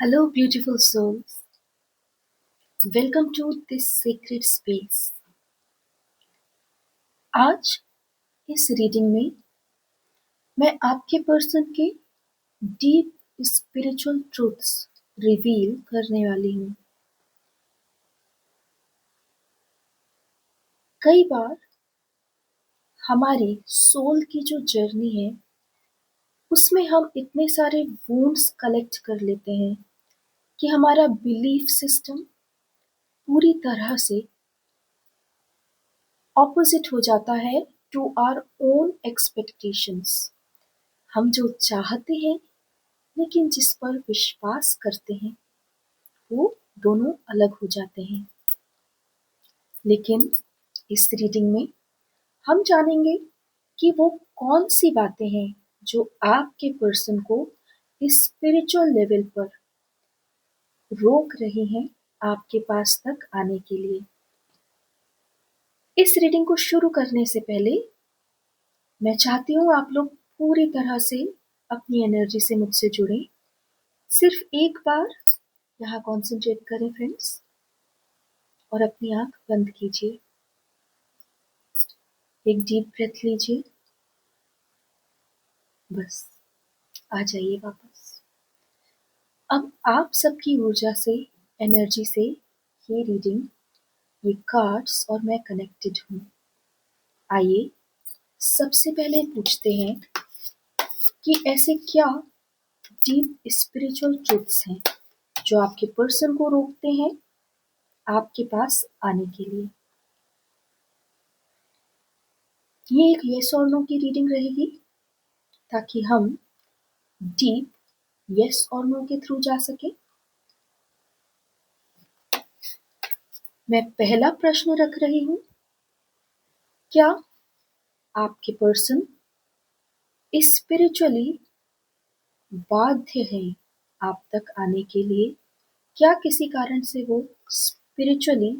Hello, beautiful souls. Welcome to this sacred space. आज इस reading में मैं आपके पर्सन के डीप स्पिरिचुअल ट्रूथ्स रिवील करने वाली हूँ। कई बार हमारी सोल की जो जर्नी है उसमें हम इतने सारे वुंड्स कलेक्ट कर लेते हैं कि हमारा बिलीफ सिस्टम पूरी तरह से ऑपोजिट हो जाता है टू आवर ओन एक्सपेक्टेशंस। हम जो चाहते हैं लेकिन जिस पर विश्वास करते हैं वो दोनों अलग हो जाते हैं। लेकिन इस रीडिंग में हम जानेंगे कि वो कौन सी बातें हैं जो आपके पर्सन को इस स्पिरिचुअल लेवल पर रोक रही हैं आपके पास तक आने के लिए। इस रीडिंग को शुरू करने से पहले मैं चाहती हूँ आप लोग पूरी तरह से अपनी एनर्जी से मुझसे जुड़ें। सिर्फ एक बार यहाँ कॉन्सेंट्रेट करें फ्रेंड्स और अपनी आंख बंद कीजिए। एक डीप ब्रेथ लीजिए। बस आ जाइए वापस। अब आप सबकी ऊर्जा से, एनर्जी से ये रीडिंग, ये कार्ड्स और मैं कनेक्टेड हूँ। आइए सबसे पहले पूछते हैं कि ऐसे क्या डीप स्पिरिचुअल ट्रूथ्स हैं जो आपके पर्सन को रोकते हैं आपके पास आने के लिए। ये एक यस और नो की रीडिंग रहेगी ताकि हम डीप यस और नो के थ्रू जा सके। मैं पहला प्रश्न रख रही हूँ, क्या आपके पर्सन स्पिरिचुअली बाध्य है आप तक आने के लिए? क्या किसी कारण से वो स्पिरिचुअली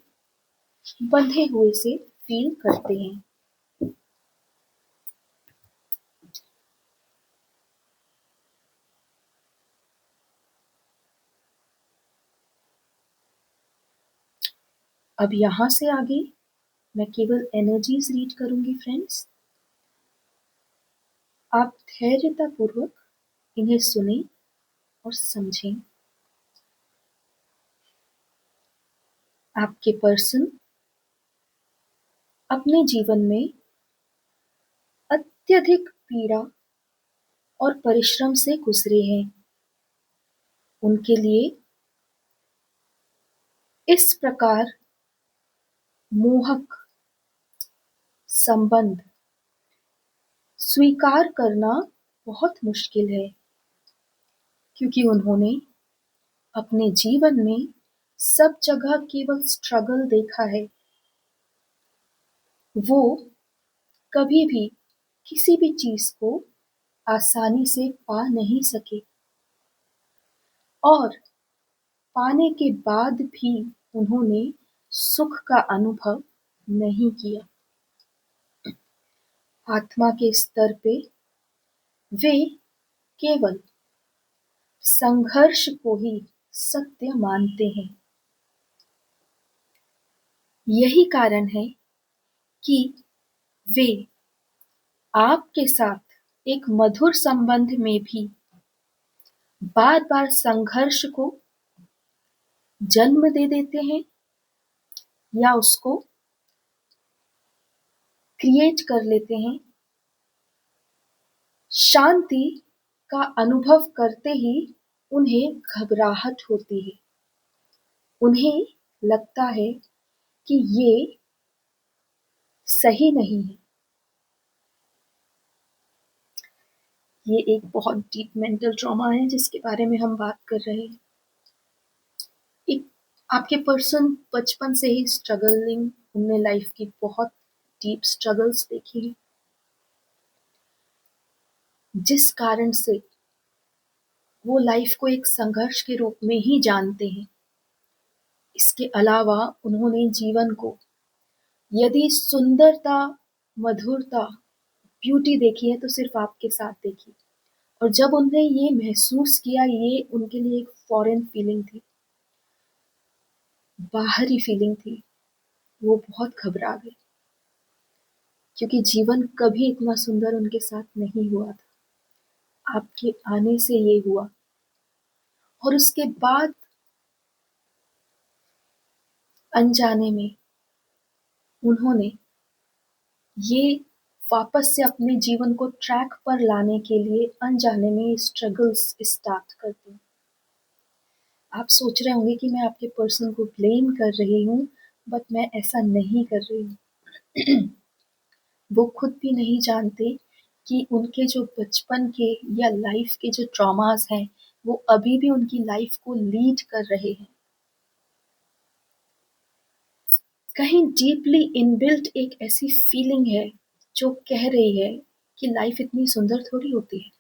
बंधे हुए से फील करते हैं? अब यहाँ से आगे मैं केवल एनर्जीज रीड करूंगी फ्रेंड्स। आप धैर्यतापूर्वक इन्हें सुने और समझें। आपके पर्सन अपने जीवन में अत्यधिक पीड़ा और परिश्रम से गुजरे हैं। उनके लिए इस प्रकार मोहक संबंध स्वीकार करना बहुत मुश्किल है, क्योंकि उन्होंने अपने जीवन में सब जगह केवल स्ट्रगल देखा है। वो कभी भी किसी भी चीज को आसानी से पा नहीं सके और पाने के बाद भी उन्होंने सुख का अनुभव नहीं किया। आत्मा के स्तर पे वे केवल संघर्ष को ही सत्य मानते हैं। यही कारण है कि वे आपके साथ एक मधुर संबंध में भी बार बार संघर्ष को जन्म दे देते हैं या उसको क्रिएट कर लेते हैं। शांति का अनुभव करते ही उन्हें घबराहट होती है। उन्हें लगता है कि ये सही नहीं है। ये एक बहुत डीप मेंटल ट्रॉमा है जिसके बारे में हम बात कर रहे हैं। एक आपके पर्सन बचपन से ही स्ट्रगलिंग, उनने लाइफ की बहुत डीप स्ट्रगल्स देखी है, जिस कारण से वो लाइफ को एक संघर्ष के रूप में ही जानते हैं। इसके अलावा उन्होंने जीवन को यदि सुंदरता, मधुरता, ब्यूटी देखी है तो सिर्फ आपके साथ देखी, और जब उन्हें ये महसूस किया, ये उनके लिए एक फॉरेन फीलिंग थी, बाहरी फीलिंग थी, वो बहुत घबरा गए, क्योंकि जीवन कभी इतना सुंदर उनके साथ नहीं हुआ था। आपके आने से ये हुआ। और उसके बाद अनजाने में उन्होंने ये वापस से अपने जीवन को ट्रैक पर लाने के लिए अनजाने में स्ट्रगल्स स्टार्ट कर दी। आप सोच रहे होंगे कि मैं आपके पर्सन को ब्लेम कर रही हूँ, बट मैं ऐसा नहीं कर रही हूँ। वो खुद भी नहीं जानते कि उनके जो बचपन के या लाइफ के जो ट्रॉमास हैं, वो अभी भी उनकी लाइफ को लीड कर रहे हैं। कहीं डीपली इनबिल्ट एक ऐसी फीलिंग है जो कह रही है कि लाइफ इतनी सुंदर थोड़ी होती है,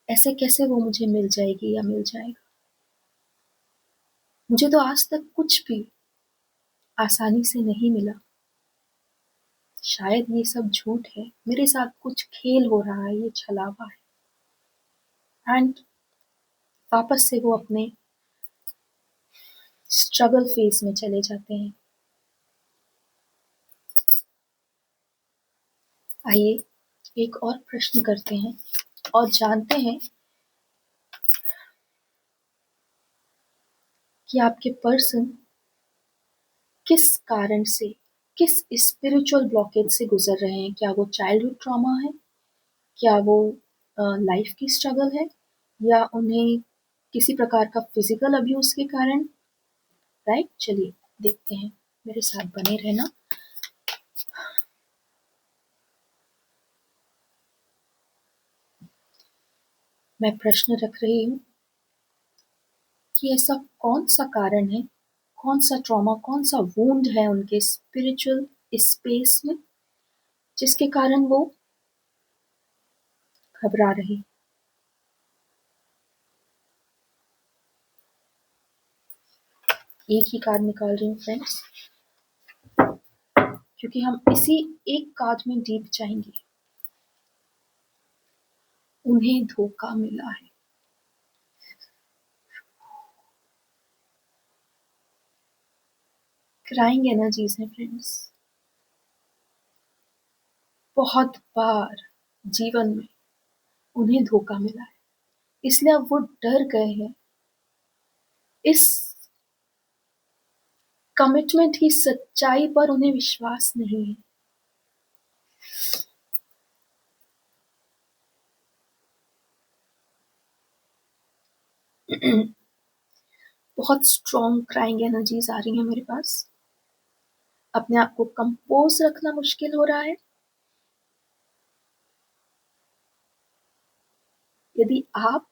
ऐसे कैसे वो मुझे मिल जाएगी या मिल जाएगा। मुझे तो आज तक कुछ भी आसानी से नहीं मिला। शायद ये सब झूठ है, मेरे साथ कुछ खेल हो रहा है, ये छलावा है। एंड वापस से वो अपने स्ट्रगल फेज में चले जाते हैं। आइए एक और प्रश्न करते हैं और जानते हैं कि आपके पर्सन किस कारण से, किस स्पिरिचुअल ब्लॉकेज से गुजर रहे हैं। क्या वो चाइल्डहुड ट्रॉमा है, क्या वो लाइफ की स्ट्रगल है, या उन्हें किसी प्रकार का फिजिकल अब्यूज के कारण। राइट, चलिए देखते हैं, मेरे साथ बने रहना। मैं प्रश्न रख रही हूँ कि ऐसा कौन सा कारण है, कौन सा ट्रॉमा, कौन सा वूंड है उनके स्पिरिचुअल स्पेस में, जिसके कारण वो घबरा रहे। एक ही कार्ड निकाल रही हूँ फ्रेंड्स, क्योंकि हम इसी एक कार्ड में डीप जाएंगे। उन्हें धोखा मिला है। क्राइंग एनर्जीज हैं फ्रेंड्स। बहुत बार जीवन में उन्हें धोखा मिला है, इसलिए अब वो डर गए हैं। इस कमिटमेंट की सच्चाई पर उन्हें विश्वास नहीं है। बहुत स्ट्रॉन्ग क्राइंग एनर्जीज आ रही हैं मेरे पास। अपने आप को कंपोज रखना मुश्किल हो रहा है। यदि आप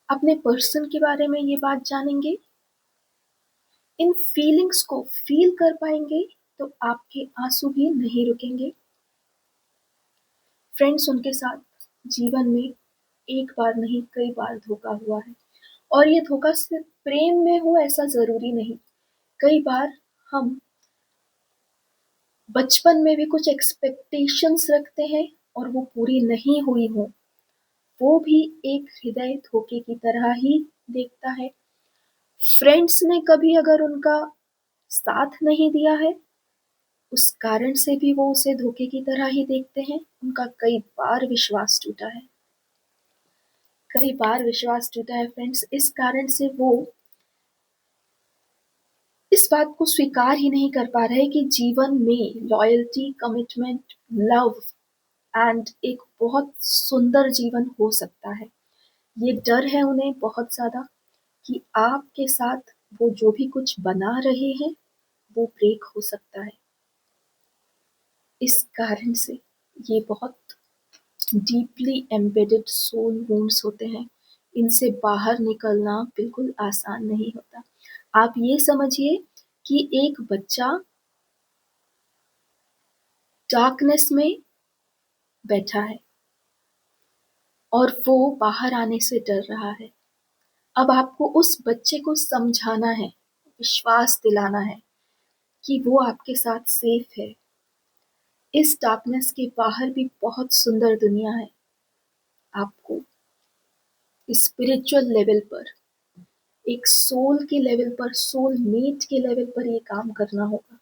अपने पर्सन के बारे में ये बात जानेंगे, इन फीलिंग्स को फील कर पाएंगे, तो आपके आंसू भी नहीं रुकेंगे। फ्रेंड्स, उनके साथ जीवन में एक बार नहीं कई बार धोखा हुआ है, और ये धोखा सिर्फ प्रेम में हो ऐसा जरूरी नहीं। कई बार हम बचपन में भी कुछ एक्सपेक्टेशंस रखते हैं और वो पूरी नहीं हुई हो, वो भी एक हृदय धोखे की तरह ही देखता है। फ्रेंड्स ने कभी अगर उनका साथ नहीं दिया है, उस कारण से भी वो उसे धोखे की तरह ही देखते हैं। उनका कई बार विश्वास टूटा है, कई बार विश्वास टूटा है फ्रेंड्स। इस कारण से वो इस बात को स्वीकार ही नहीं कर पा रहे कि जीवन में लॉयल्टी, कमिटमेंट, लव एंड एक बहुत सुंदर जीवन हो सकता है। ये डर है उन्हें बहुत ज्यादा कि आपके साथ वो जो भी कुछ बना रहे हैं वो ब्रेक हो सकता है। इस कारण से ये बहुत डीपली एम्बेडेड सोल वुंड्स होते हैं। इनसे बाहर निकलना बिल्कुल आसान नहीं होता। आप ये समझिए कि एक बच्चा डार्कनेस में बैठा है और वो बाहर आने से डर रहा है। अब आपको उस बच्चे को समझाना है, विश्वास दिलाना है कि वो आपके साथ सेफ है, इस डार्कनेस के बाहर भी बहुत सुंदर दुनिया है। आपको स्पिरिचुअल लेवल पर, एक सोल के लेवल पर, सोल मेट के लेवल पर ये काम करना होगा।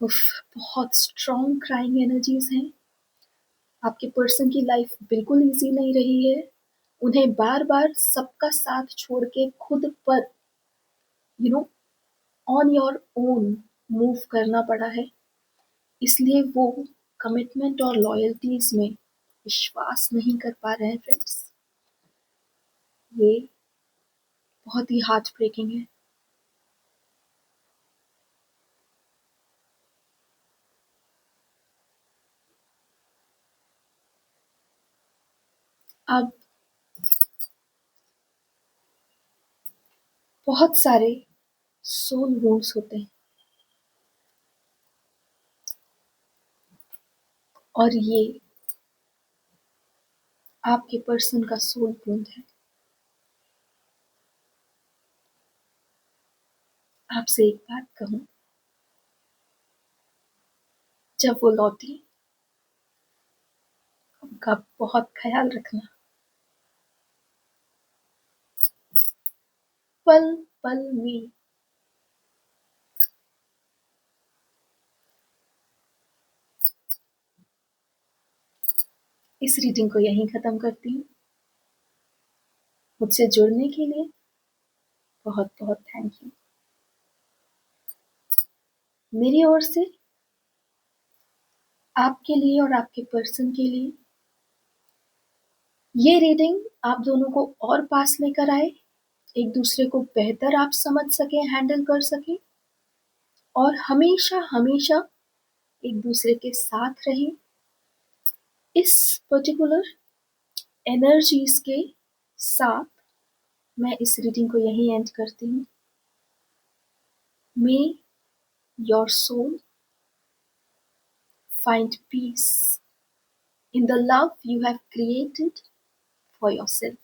उफ, बहुत स्ट्रॉन्ग क्राइंग एनर्जीज हैं। आपके पर्सन की लाइफ बिल्कुल इजी नहीं रही है। उन्हें बार बार सबका साथ छोड़ के खुद पर ऑन योर ओन मूव करना पड़ा है। इसलिए वो कमिटमेंट और लॉयल्टीज में विश्वास नहीं कर पा रहे हैं फ्रेंड्स। ये बहुत ही हार्ट ब्रेकिंग है। अब बहुत सारे सोल वुंड्स होते हैं और ये आपके पर्सन का सोल वुंड है। आपसे एक बात कहूं, जब वो लौटी उनका बहुत ख्याल रखना। पल पल में इस रीडिंग को यहीं खत्म करती हूँ। मुझसे जुड़ने के लिए बहुत बहुत थैंक यू। मेरी ओर से आपके लिए और आपके पर्सन के लिए ये रीडिंग आप दोनों को और पास लेकर आए, एक दूसरे को बेहतर आप समझ सके, हैंडल कर सके और हमेशा हमेशा एक दूसरे के साथ रहें। इस पर्टिकुलर एनर्जीज के साथ मैं इस रीडिंग को यहीं एंड करती हूँ। May your soul find peace in the love you have created for yourself.